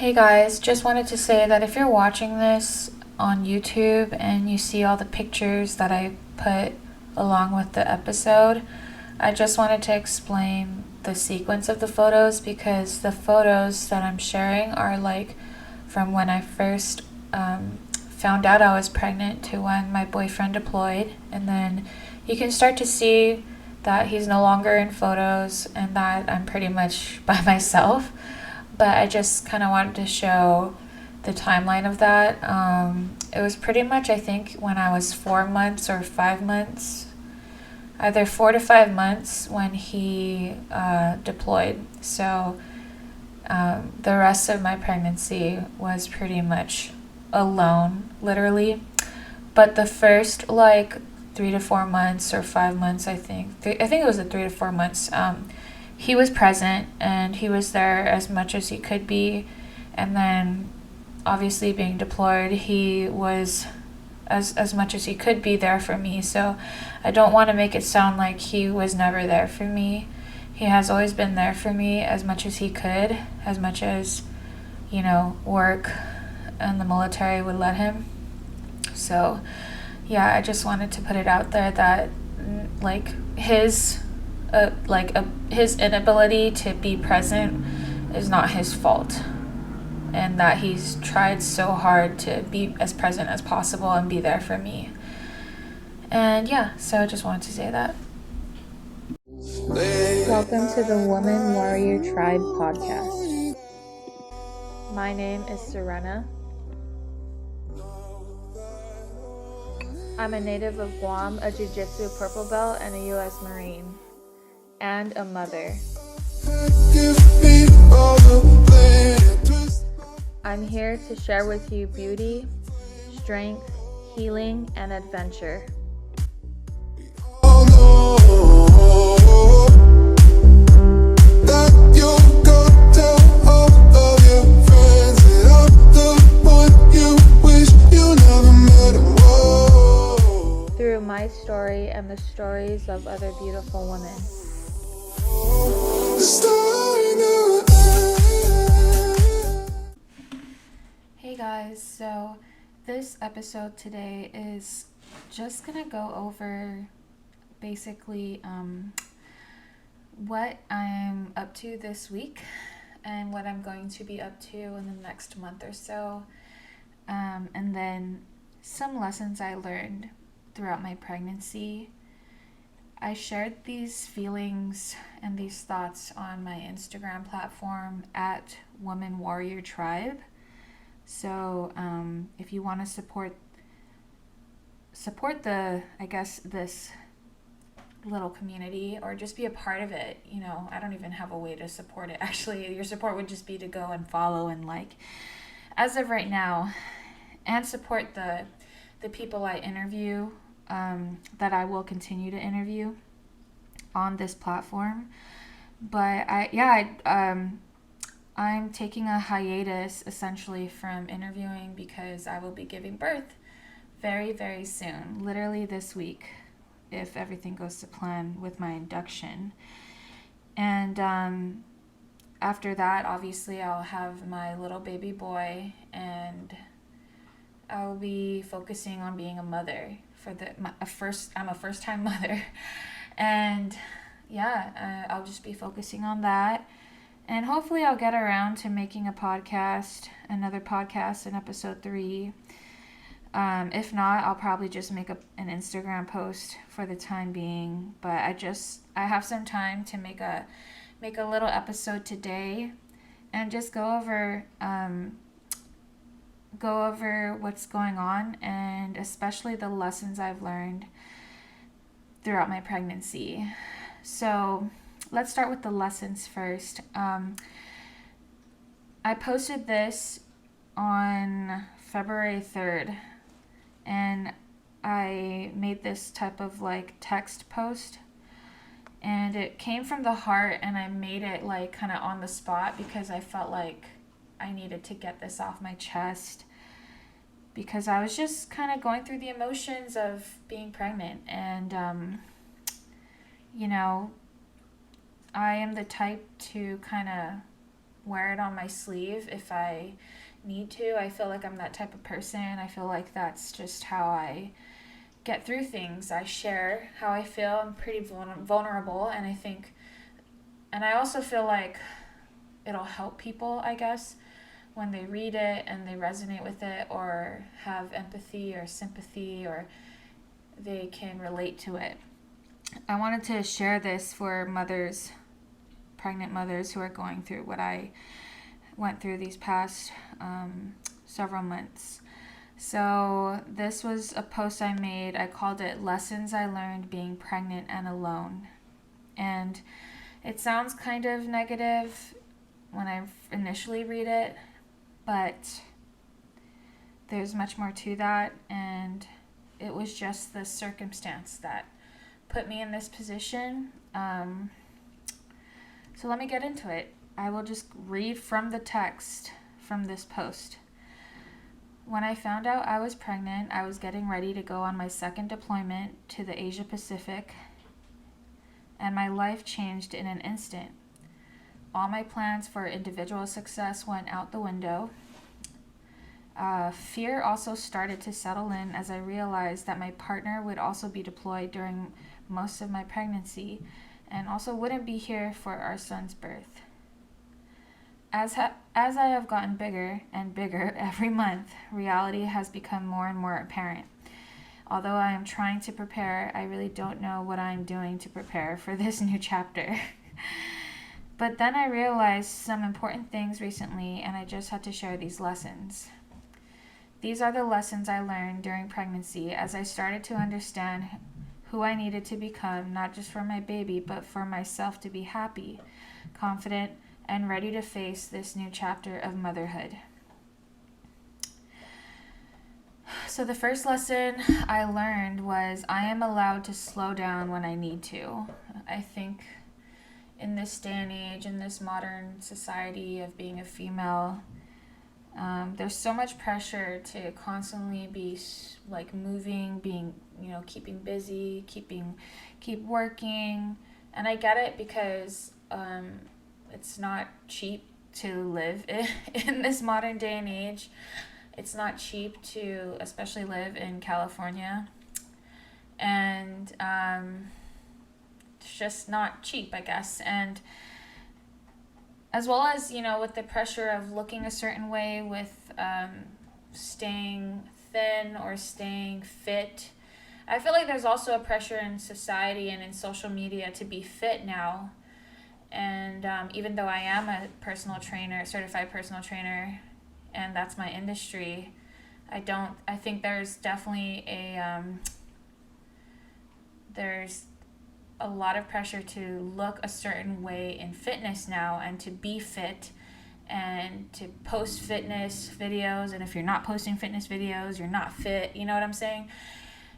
Hey guys, just wanted to say that if you're watching this on YouTube and you see all the pictures that I put along with the episode, I just wanted to explain the sequence of the photos because the photos that I'm sharing are like from when I first found out I was pregnant to when my boyfriend deployed, and then you can start to see that he's no longer in photos and that I'm pretty much by myself. But I just kind of wanted to show the timeline of that. It was pretty much, I think, when I was 4 months or 5 months, either 4 to 5 months when he deployed. So the rest of my pregnancy was pretty much alone, literally. But the first 3 to 4 months or 5 months, I think it was the 3 to 4 months. He was present and he was there as much as he could be. And then obviously being deployed, he was as much as he could be there for me. So I don't want to make it sound like he was never there for me. He has always been there for me as much as he could, as much as, work and the military would let him. So yeah, I just wanted to put it out there that his inability to be present is not his fault, and that he's tried so hard to be as present as possible and be there for me. And yeah, so I just wanted to say that. Welcome to the Woman Warrior Tribe podcast. My name is Serena. I'm a native of Guam, a jiu-jitsu purple belt, and a U.S. Marine, and a mother. I'm here to share with you beauty, strength, healing, and adventure. Through my story and the stories of other beautiful women. Hey guys, so this episode today is just gonna go over basically what I'm up to this week and what I'm going to be up to in the next month or so, and then some lessons I learned throughout my pregnancy. I shared these feelings and these thoughts on my Instagram platform at Woman Warrior Tribe. So if you want to support this little community, or just be a part of it, I don't even have a way to support it. Actually, your support would just be to go and follow and as of right now, and support the people I interview, that I will continue to interview on this platform. But I'm taking a hiatus essentially from interviewing because I will be giving birth very, very soon, literally this week, if everything goes to plan with my induction. And after that, obviously, I'll have my little baby boy, and I'll be focusing on being a mother I'm a first-time mother. And yeah, I'll just be focusing on that. And hopefully I'll get around to making another podcast in episode 3. If not, I'll probably just make an Instagram post for the time being. But I have some time to make a little episode today and just go over what's going on, and especially the lessons I've learned throughout my pregnancy. So let's start with the lessons first. I posted this on February 3rd, and I made this type of text post, and it came from the heart, and I made it kind of on the spot because I felt like I needed to get this off my chest, because I was just kind of going through the emotions of being pregnant. And I am the type to kind of wear it on my sleeve if I need to. I feel like I'm that type of person. I feel like that's just how I get through things. I share how I feel. I'm pretty vulnerable, and I also feel like it'll help people, I guess, when they read it and they resonate with it or have empathy or sympathy or they can relate to it. I wanted to share this for mothers, pregnant mothers who are going through what I went through these past several months. So this was a post I made. I called it Lessons I Learned Being Pregnant and Alone. And it sounds kind of negative when I initially read it, but there's much more to that, and it was just the circumstance that put me in this position. So let me get into it. I will just read from the text from this post. When I found out I was pregnant, I was getting ready to go on my second deployment to the Asia Pacific, and my life changed in an instant. All my plans for individual success went out the window. Fear also started to settle in as I realized that my partner would also be deployed during most of my pregnancy and also wouldn't be here for our son's birth. As I have gotten bigger and bigger every month, reality has become more and more apparent. Although I am trying to prepare, I really don't know what I am doing to prepare for this new chapter. But then I realized some important things recently, and I just had to share these lessons. These are the lessons I learned during pregnancy as I started to understand who I needed to become, not just for my baby, but for myself to be happy, confident, and ready to face this new chapter of motherhood. So the first lesson I learned was I am allowed to slow down when I need to. I think in this day and age, in this modern society of being a female, there's so much pressure to constantly be like moving, being, keeping busy, keep working. And I get it because it's not cheap to live in this modern day and age. It's not cheap to especially live in California. And it's just not cheap, I guess. And as well as, with the pressure of looking a certain way, with staying thin or staying fit. I feel like there's also a pressure in society and in social media to be fit now. And even though I am a certified personal trainer, and that's my industry, I think there's definitely there's a lot of pressure to look a certain way in fitness now and to be fit and to post fitness videos. And if you're not posting fitness videos, you're not fit. You know what I'm saying?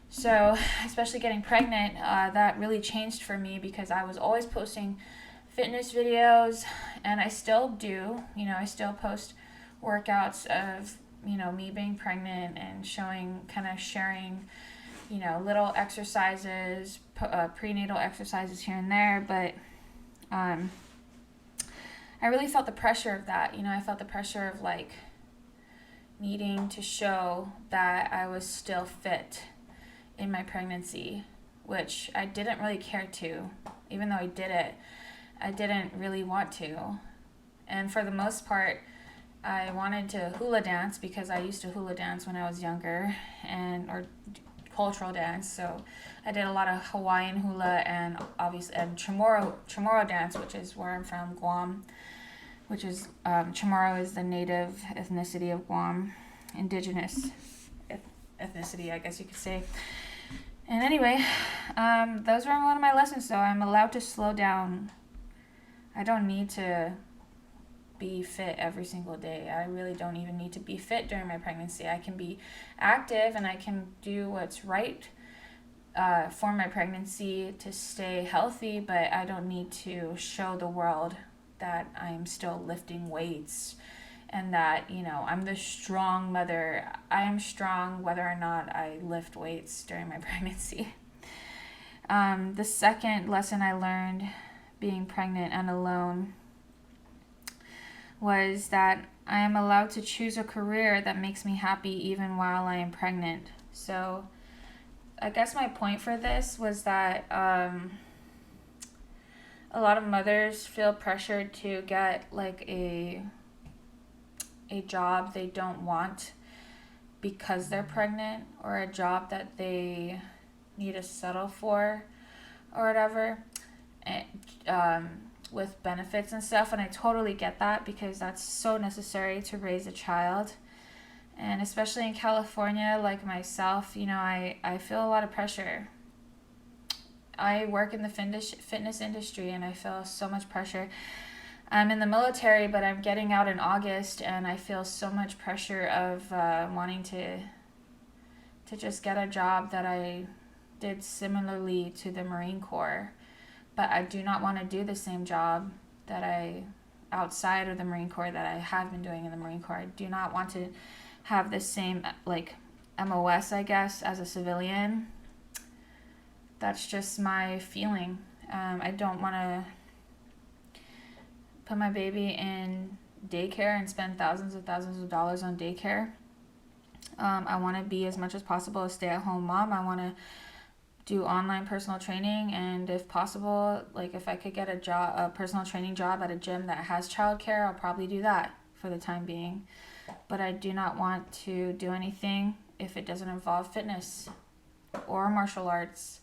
So especially getting pregnant, that really changed for me because I was always posting fitness videos, and I still do. I still post workouts of, me being pregnant and sharing, little exercises, prenatal exercises here and there. But I really felt the pressure of that. I felt the pressure of needing to show that I was still fit in my pregnancy, which I didn't really care to. Even though I did it, I didn't really want to. And for the most part, I wanted to hula dance because I used to hula dance when I was younger, or cultural dance. So I did a lot of Hawaiian hula and Chamorro dance, which is where I'm from, Guam, which is Chamorro is the native ethnicity of Guam, indigenous ethnicity, I guess you could say. And anyway, those were one of my lessons. So I'm allowed to slow down. I don't need to be fit every single day. I really don't even need to be fit during my pregnancy. I can be active and I can do what's right for my pregnancy to stay healthy, but I don't need to show the world that I'm still lifting weights and that, I'm the strong mother. I am strong whether or not I lift weights during my pregnancy. The second lesson I learned being pregnant and alone was that I am allowed to choose a career that makes me happy even while I am pregnant. So I guess my point for this was that a lot of mothers feel pressured to get like a job they don't want because they're pregnant, or a job that they need to settle for or whatever, and, with benefits and stuff. And I totally get that, because that's so necessary to raise a child. And especially in California, like myself, I feel a lot of pressure. I work in the fitness industry, and I feel so much pressure. I'm in the military, but I'm getting out in August, and I feel so much pressure of wanting to just get a job that I did similarly to the Marine Corps. But I do not want to do the same job that outside of the Marine Corps that I have been doing in the Marine Corps. I do not want to have the same, like, MOS, I guess, as a civilian. That's just my feeling. I don't want to put my baby in daycare and spend thousands of dollars on daycare. I want to be, as much as possible, a stay-at-home mom. I want to do online personal training, and if possible, like, if I could get a personal training job at a gym that has childcare, I'll probably do that for the time being. But I do not want to do anything if it doesn't involve fitness or martial arts,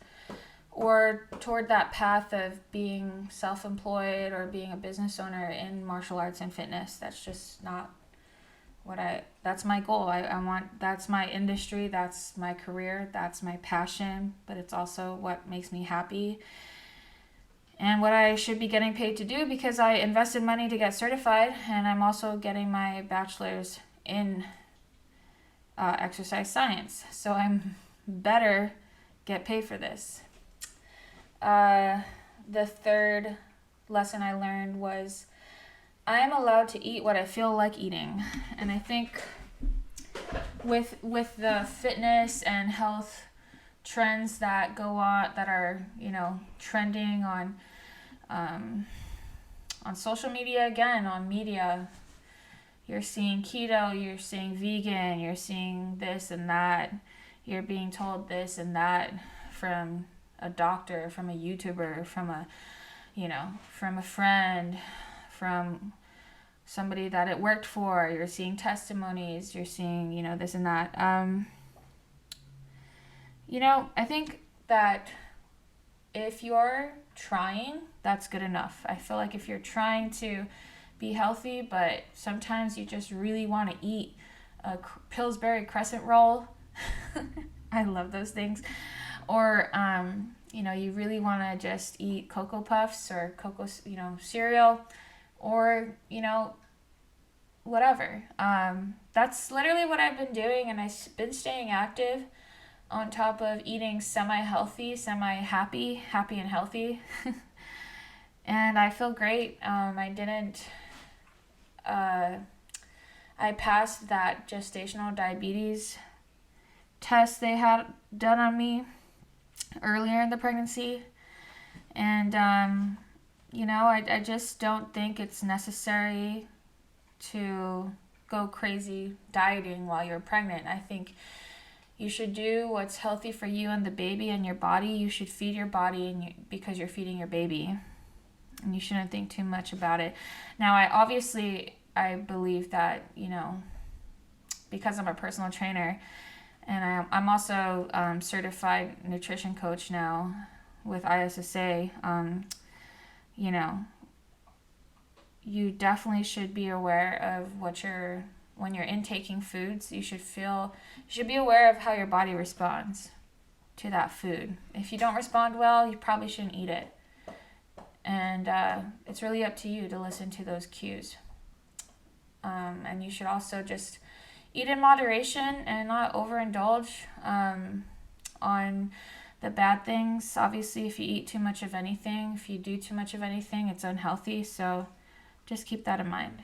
or toward that path of being self-employed or being a business owner in martial arts and fitness. That's just not that's my goal. That's my industry, that's my career, that's my passion, but it's also what makes me happy and what I should be getting paid to do, because I invested money to get certified, and I'm also getting my bachelor's in exercise science. So I'm better get paid for this. The third lesson I learned was I am allowed to eat what I feel like eating. And I think with the fitness and health trends that go on, that are, trending on social media, again, on media, you're seeing keto, you're seeing vegan, you're seeing this and that, you're being told this and that from a doctor, from a YouTuber, from a friend, from somebody that it worked for. You're seeing testimonies, you're seeing, this and that. I think that if you're trying, that's good enough. I feel like if you're trying to be healthy, but sometimes you just really want to eat a Pillsbury crescent roll. I love those things. Or, you really want to just eat Cocoa Puffs or cocoa, cereal, or, whatever. That's literally what I've been doing, and I've been staying active on top of eating semi-healthy, semi-happy, happy and healthy. And I feel great. I passed that gestational diabetes test they had done on me earlier in the pregnancy. And, I just don't think it's necessary to go crazy dieting while you're pregnant. I think you should do what's healthy for you and the baby and your body. You should feed your body because you're feeding your baby. And you shouldn't think too much about it. Now, I believe that, because I'm a personal trainer, and I'm also certified nutrition coach now with ISSA, you definitely should be aware of when you're intaking foods. You should be aware of how your body responds to that food. If you don't respond well, you probably shouldn't eat it. And it's really up to you to listen to those cues. And you should also just eat in moderation and not overindulge on the bad things. Obviously, if you eat too much of anything, if you do too much of anything, it's unhealthy. So just keep that in mind.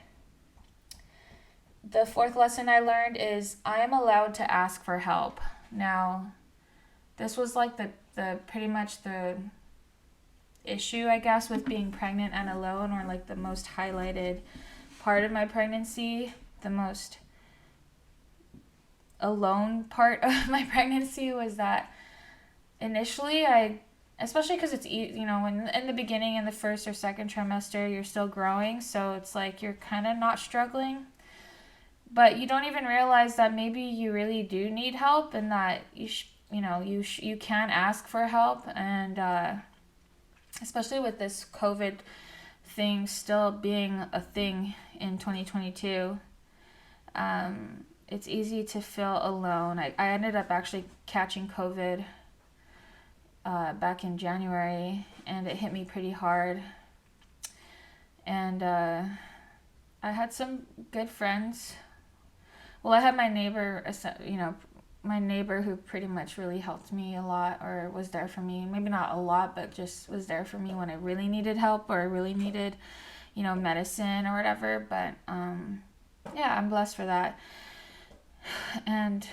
The fourth lesson I learned is I am allowed to ask for help. Now, this was like the pretty much the issue, I guess, with being pregnant and alone, or like the most highlighted part of my pregnancy, the most alone part of my pregnancy, was that initially especially because it's, when in the beginning, in the first or second trimester, you're still growing, so it's like you're kind of not struggling, but you don't even realize that maybe you really do need help, and that you can ask for help. And especially with this COVID thing still being a thing in 2022, it's easy to feel alone. I ended up actually catching COVID back in January, and it hit me pretty hard. And I had some good friends. Well, I had my neighbor, who pretty much really helped me a lot, or was there for me. Maybe not a lot, but just was there for me when I really needed help, or I really needed, medicine or whatever. But yeah, I'm blessed for that. And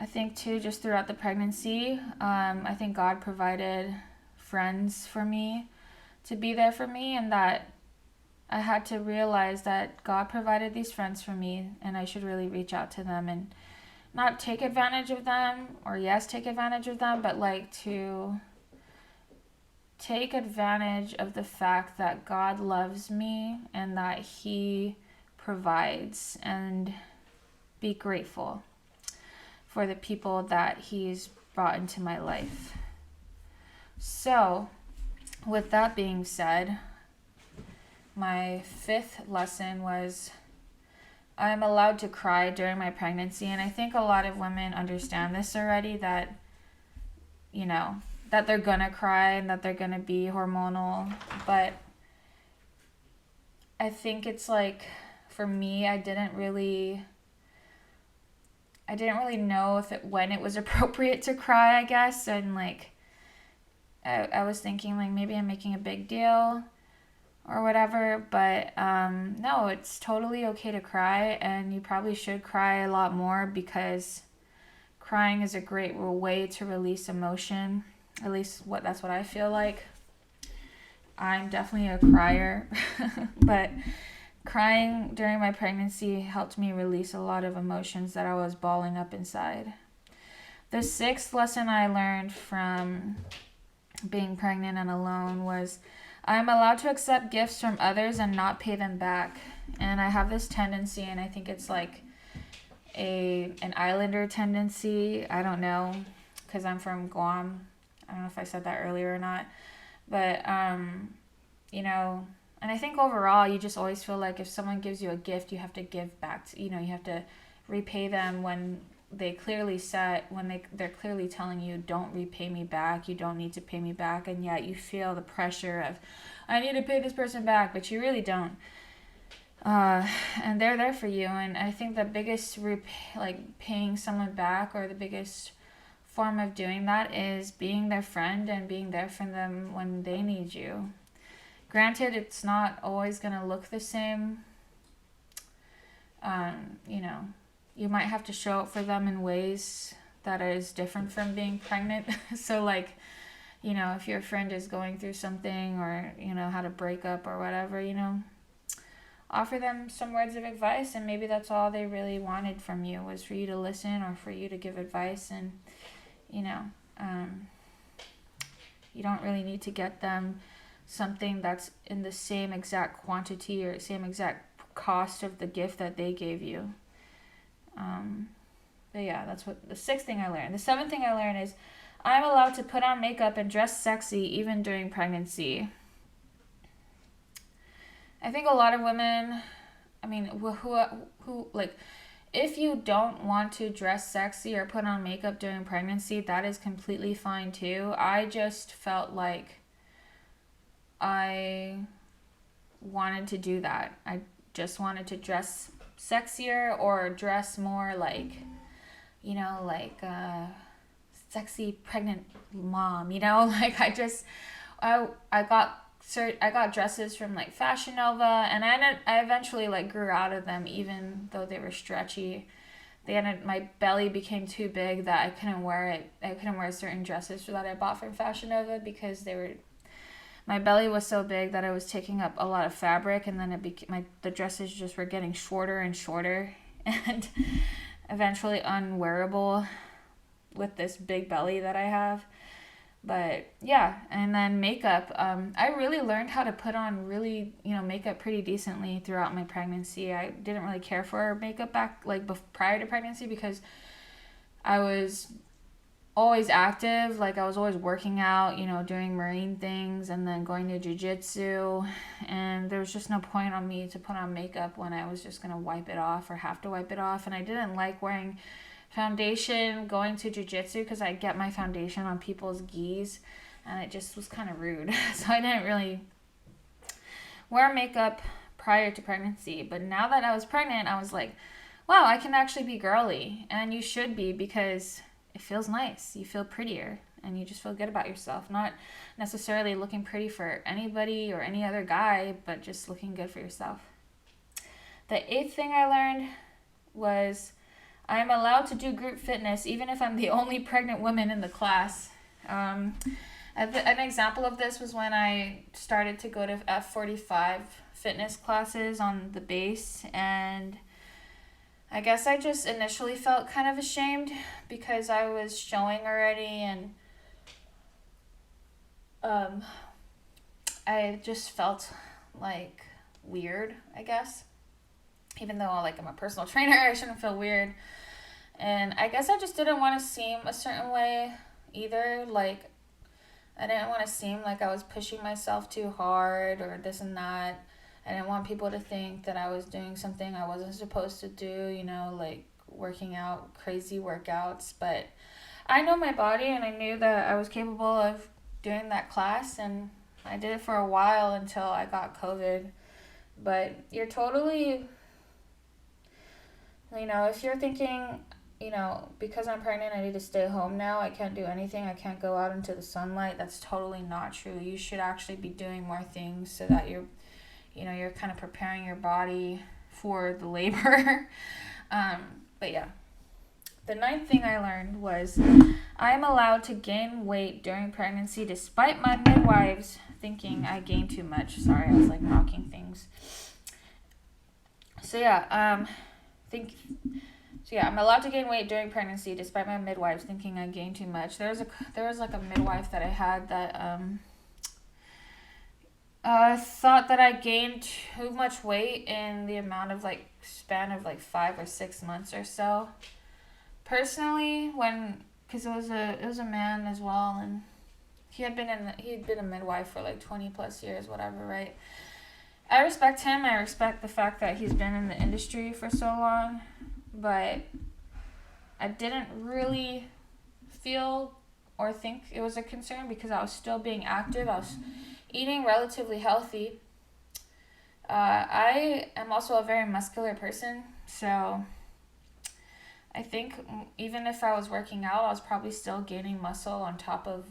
I think too, just throughout the pregnancy, I think God provided friends for me to be there for me, and that I had to realize that God provided these friends for me, and I should really reach out to them and not take advantage of them, or yes, take advantage of them, but like to take advantage of the fact that God loves me and that He provides, and be grateful for the people that He's brought into my life. So, with that being said, my fifth lesson was I'm allowed to cry during my pregnancy. And I think a lot of women understand this already, that, that they're gonna cry and that they're gonna be hormonal. But I think it's like, for me, I didn't really know when it was appropriate to cry, I guess. And like, I was thinking like maybe I'm making a big deal or whatever, but no, it's totally okay to cry, and you probably should cry a lot more, because crying is a great way to release emotion. At least that's what I feel like. I'm definitely a crier, but crying during my pregnancy helped me release a lot of emotions that I was balling up inside. The sixth lesson I learned from being pregnant and alone was I'm allowed to accept gifts from others and not pay them back. And I have this tendency, and I think it's like an islander tendency. I don't know, because I'm from Guam. I don't know if I said that earlier or not. But, and I think overall, you just always feel like if someone gives you a gift, you have to give back. You have to repay them when they're clearly telling you, don't repay me back, you don't need to pay me back, and yet you feel the pressure of, I need to pay this person back, but you really don't. And they're there for you, and I think the biggest paying someone back, or the biggest form of doing that, is being their friend and being there for them when they need you. Granted, it's not always going to look the same. You might have to show up for them in ways that is different from being pregnant. So if your friend is going through something, or, had a breakup or whatever, offer them some words of advice, and maybe that's all they really wanted from you, was for you to listen, or for you to give advice. And, you don't really need to get them something that's in the same exact quantity or same exact cost of the gift that they gave you. But yeah, that's what the sixth thing I learned. The seventh thing I learned is I'm allowed to put on makeup and dress sexy even during pregnancy. I think a lot of women, who if you don't want to dress sexy or put on makeup during pregnancy, that is completely fine too. I just felt like I wanted to do that. I just wanted to dress sexier, or dress more sexy pregnant mom, I got dresses from Fashion Nova, and I eventually grew out of them, even though they were stretchy. My belly became too big that I couldn't wear it. I couldn't wear certain dresses that I bought from Fashion Nova, because my belly was so big that it was taking up a lot of fabric, and then the dresses just were getting shorter and shorter, and eventually unwearable with this big belly that I have. But yeah, and then makeup. I really learned how to put on makeup pretty decently throughout my pregnancy. I didn't really care for makeup prior to pregnancy because I was always active. Like I was always working out, doing marine things and then going to jiu-jitsu. And there was just no point on me to put on makeup when I was just going to wipe it off or have to wipe it off. And I didn't like wearing foundation going to jiu-jitsu because I get my foundation on people's gis and it just was kind of rude. So I didn't really wear makeup prior to pregnancy. But now that I was pregnant, I was like, wow, I can actually be girly. And you should be, because it feels nice. You feel prettier and you just feel good about yourself. Not necessarily looking pretty for anybody or any other guy, but just looking good for yourself. The 8th thing I learned was I am allowed to do group fitness even if I'm the only pregnant woman in the class. An example of this was when I started to go to F45 fitness classes on the base, and I guess I just initially felt kind of ashamed because I was showing already, and I just felt like weird, I guess. Even though I'm a personal trainer, I shouldn't feel weird. And I guess I just didn't want to seem a certain way either. Like, I didn't want to seem like I was pushing myself too hard or this and that. I didn't want people to think that I was doing something I wasn't supposed to do, like working out crazy workouts. But I know my body, and I knew that I was capable of doing that class, and I did it for a while until I got COVID. But you're totally, if you're thinking, because I'm pregnant, I need to stay home now, I can't do anything, I can't go out into the sunlight, that's totally not true. You should actually be doing more things so that you're kind of preparing your body for the labor. But yeah. The 9th thing I learned was I am allowed to gain weight during pregnancy despite my midwives thinking I gain too much. Sorry, I was knocking things. So yeah, I'm allowed to gain weight during pregnancy despite my midwives thinking I gained too much. There was a midwife that I had that thought that I gained too much weight in the amount of span of 5 or 6 months or so. Personally, because it was a man as well, and he'd been a midwife for 20 plus years, whatever, right? I respect him. I respect the fact that he's been in the industry for so long, but I didn't really feel or think it was a concern because I was still being active. I was eating relatively healthy. I am also a very muscular person, so I think even if I was working out, I was probably still gaining muscle on top of,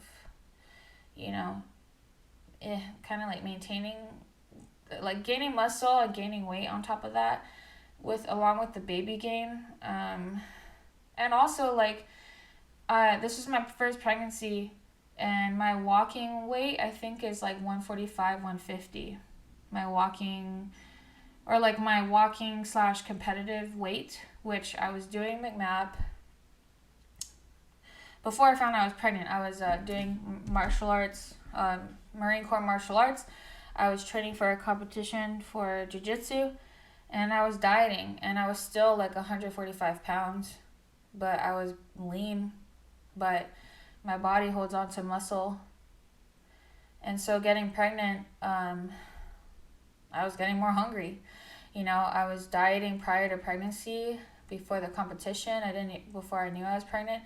kind of maintaining, gaining muscle and gaining weight on top of that, along with the baby gain. And also, this was my first pregnancy, and my walking weight, I think, is 145, 150. My walking / competitive weight, which I was doing McMap. Before I found out I was pregnant, I was doing martial arts, Marine Corps martial arts. I was training for a competition for jiu-jitsu, and I was dieting, and I was still 145 pounds, but I was lean, but my body holds on to muscle. And so getting pregnant, I was getting more hungry. I was dieting prior to pregnancy before the competition. Before I knew I was pregnant.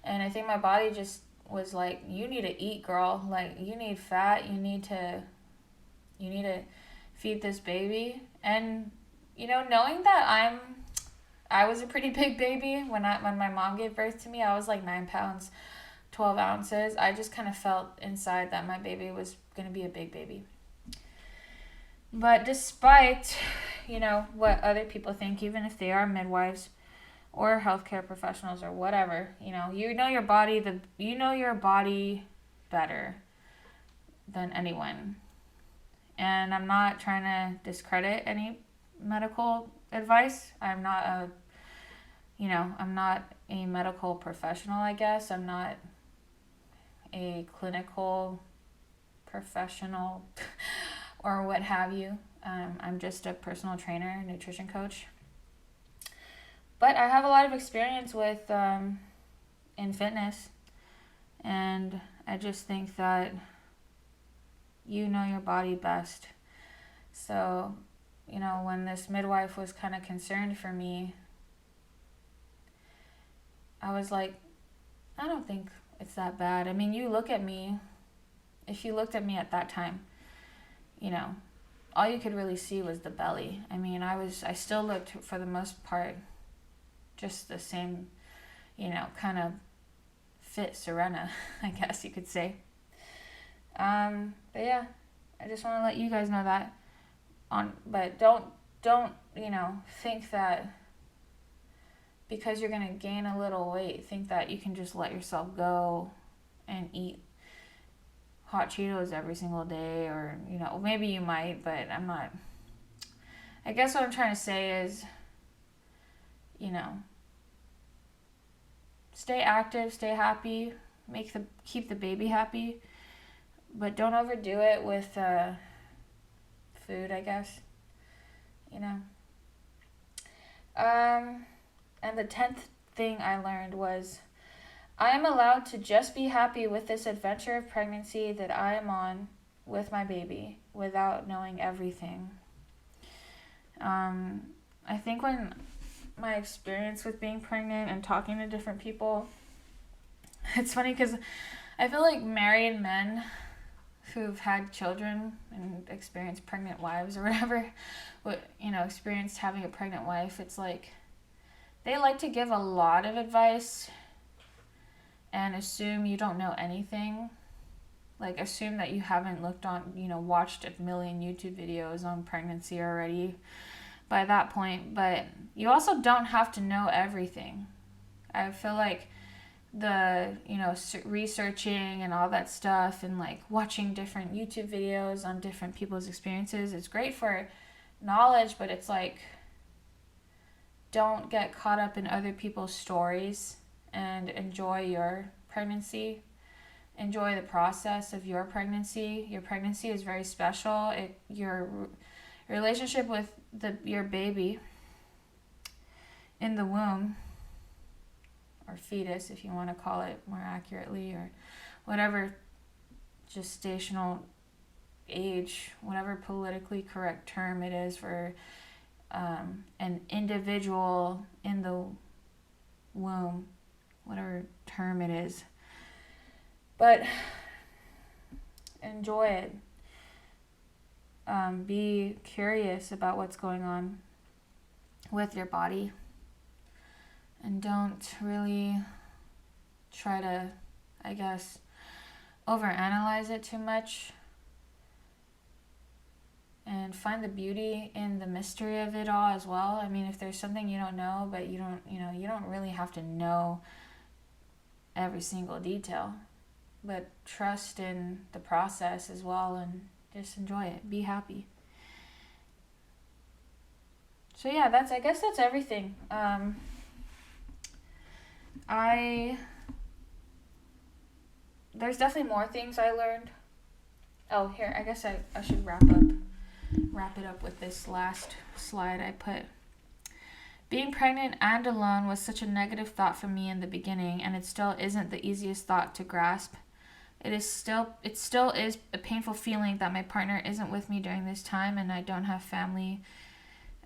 And I think my body just was you need to eat, girl. You need fat. You need to feed this baby. And, knowing that I was a pretty big baby when my mom gave birth to me, I was 9 pounds, 12 ounces. I just kind of felt inside that my baby was going to be a big baby. But despite, what other people think, even if they are midwives or healthcare professionals or whatever, you know your body better than anyone. And I'm not trying to discredit any medical advice. I'm not a medical professional, I guess. I'm not a clinical professional or what have you. I'm just a personal trainer, nutrition coach. But I have a lot of experience with in fitness, and I just think that you know your body best. So, when this midwife was kind of concerned for me, I was like, I don't think it's that bad. I mean, you look at me, if you looked at me at that time, all you could really see was the belly. I mean, I still looked, for the most part, just the same, kind of fit Serena, I guess you could say. But yeah, I just want to let you guys know that. But don't think that because you're gonna gain a little weight, think that you can just let yourself go and eat hot Cheetos every single day, or maybe you might, but I'm not. I guess what I'm trying to say is, stay active, stay happy, keep the baby happy, but don't overdo it with food, I guess. And the 10th thing I learned was, I am allowed to just be happy with this adventure of pregnancy that I am on with my baby without knowing everything. I think when my experience with being pregnant and talking to different people, it's funny because I feel like married men who've had children and experienced pregnant wives or whatever, experienced having a pregnant wife, it's like they like to give a lot of advice and assume you don't know anything. Like, assume that you haven't watched a million YouTube videos on pregnancy already by that point. But you also don't have to know everything. I feel like the, researching and all that stuff and like watching different YouTube videos on different people's experiences, it's great for knowledge, but it's like, don't get caught up in other people's stories and enjoy your pregnancy. Enjoy the process of your pregnancy. Your pregnancy is very special. Your relationship with your baby in the womb, or fetus, if you want to call it more accurately, or whatever gestational age, whatever politically correct term it is for an individual in the womb, whatever term it is. But enjoy it. Be curious about what's going on with your body. And don't really try to, I guess, overanalyze it too much. And find the beauty in the mystery of it all as well. I mean, if there's something you don't know, but you don't really have to know every single detail. But trust in the process as well, and just enjoy it. Be happy. So yeah, I guess that's everything. There's definitely more things I learned. Oh, here, I guess I should wrap it up with this last slide I put. Being pregnant and alone was such a negative thought for me in the beginning, and it still isn't the easiest thought to grasp. It still is a painful feeling that my partner isn't with me during this time, and I don't have family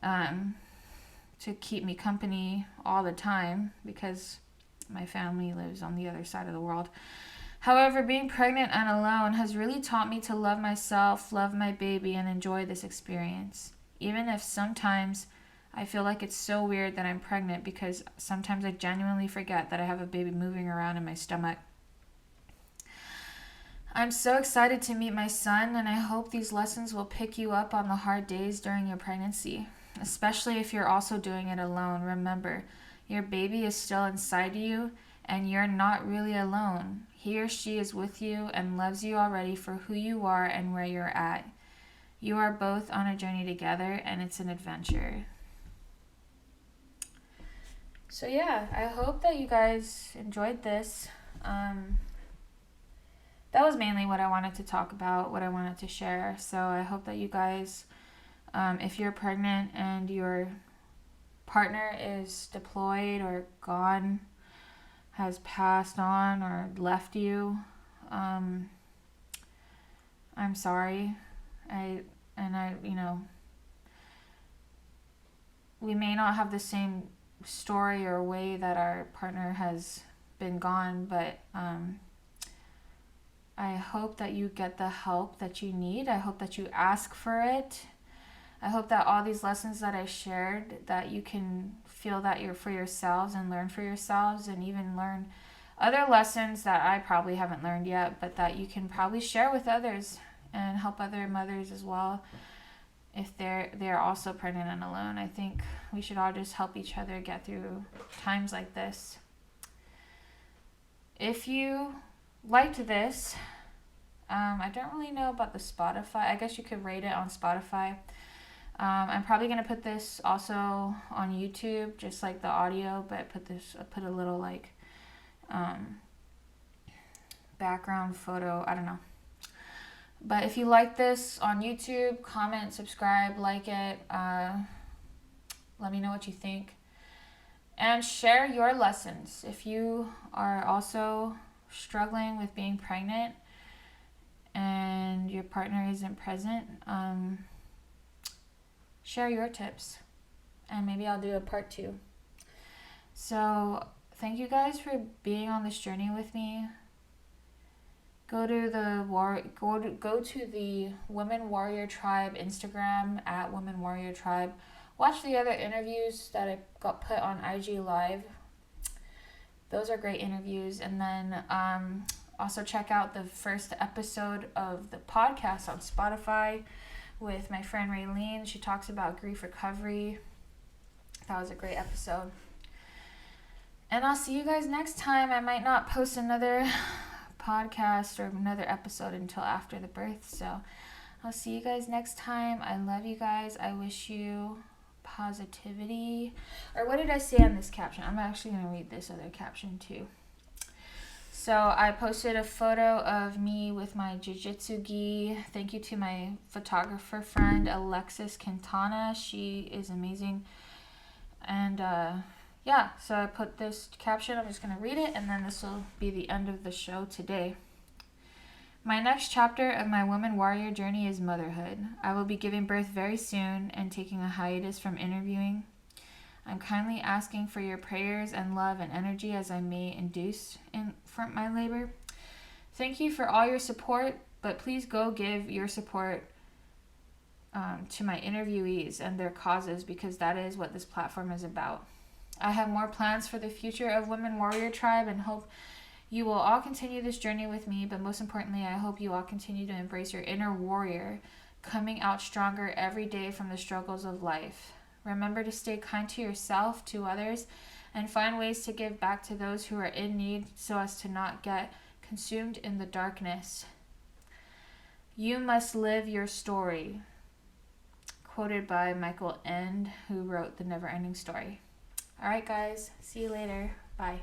to keep me company all the time because my family lives on the other side of the world. However, being pregnant and alone has really taught me to love myself, love my baby, and enjoy this experience. Even if sometimes I feel like it's so weird that I'm pregnant, because sometimes I genuinely forget that I have a baby moving around in my stomach. I'm so excited to meet my son, and I hope these lessons will pick you up on the hard days during your pregnancy, especially if you're also doing it alone. Remember, your baby is still inside you, and you're not really alone. He or she is with you and loves you already for who you are and where you're at. You are both on a journey together, and it's an adventure. So yeah, I hope that you guys enjoyed this. That was mainly what I wanted to talk about, what I wanted to share. So I hope that you guys, if you're pregnant and your partner is deployed or gone, has passed on or left you, I'm sorry. We may not have the same story or way that our partner has been gone, but I hope that you get the help that you need. I hope that you ask for it. I hope that all these lessons that I shared, that you can feel that you're for yourselves and learn for yourselves, and even learn other lessons that I probably haven't learned yet, but that you can probably share with others and help other mothers as well if they're also pregnant and alone. I think we should all just help each other get through times like this. If you liked this, I don't really know about the Spotify. I guess you could rate it on Spotify. I'm probably gonna put this also on YouTube, just like the audio, but put a little like background photo. I don't know. But if you like this on YouTube, comment, subscribe, like it. Let me know what you think. And share your lessons. If you are also struggling with being pregnant and your partner isn't present, share your tips. And maybe I'll do a part 2. So thank you guys for being on this journey with me. Go to the Women Warrior Tribe Instagram at Women Warrior Tribe. Watch the other interviews that I got put on IG Live. Those are great interviews. And then also check out the first episode of the podcast on Spotify with my friend Raylene. She talks about grief recovery. That was a great episode. And I'll see you guys next time. I might not post another podcast or another episode until after the birth. So I'll see you guys next time. I love you guys. I wish you positivity. Or what did I say on this caption? I'm actually going to read this other caption too. So I posted a photo of me with my jiu-jitsu gi. Thank you to my photographer friend Alexis Quintana. She is amazing. And yeah, so I put this caption. I'm just going to read it, and then this will be the end of the show today. My next chapter of my woman warrior journey is motherhood. I will be giving birth very soon and taking a hiatus from interviewing. I'm kindly asking for your prayers and love and energy as I may induce in front my labor. Thank you for all your support, but please go give your support to my interviewees and their causes, because that is what this platform is about. I have more plans for the future of Women Warrior Tribe and hope you will all continue this journey with me, but most importantly, I hope you all continue to embrace your inner warrior, coming out stronger every day from the struggles of life. Remember to stay kind to yourself, to others, and find ways to give back to those who are in need so as to not get consumed in the darkness. You must live your story. Quoted by Michael Ende, who wrote The Never Ending Story. All right, guys. See you later. Bye.